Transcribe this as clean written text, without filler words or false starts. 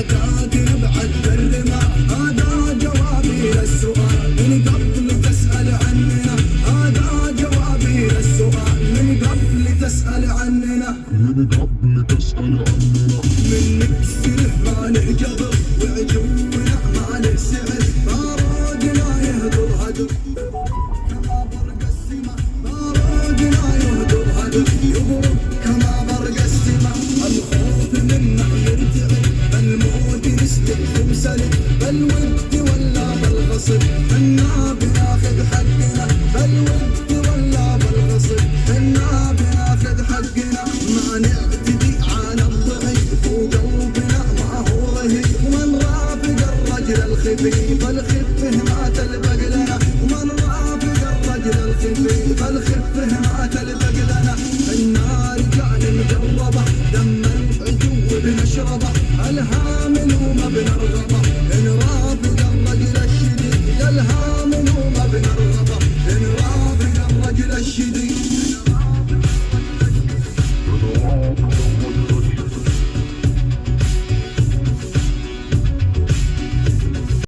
حكاك نبعد بالرمى، هذا جوابي للسؤال من قبل تسأل عننا، هذا جوابي للسؤال من قبل تسأل عننا، من قبل تسأل عننا. من نكسره ما له جبر وعجونا ما له سعر، ما رادنا يهدر هدر كما برق السما، ما رادنا يهدر هدر يضرب كما برق السما. الخوف منا يرتعد بالموت نستلزم سلب، بالود ولا بالغصب حنا بناخذ حقنا، بالود ولا بالغصب حنا بناخذ حقنا. ما نعتدي على الضعيف وقلبنا ما هو رهيب، ومن رافق الرجل الخفيف الخفه ما تلبق لنا، ومن رافق الرجل الخفيف الخفه ما تلبق لنا. حنا رجال مجربه دم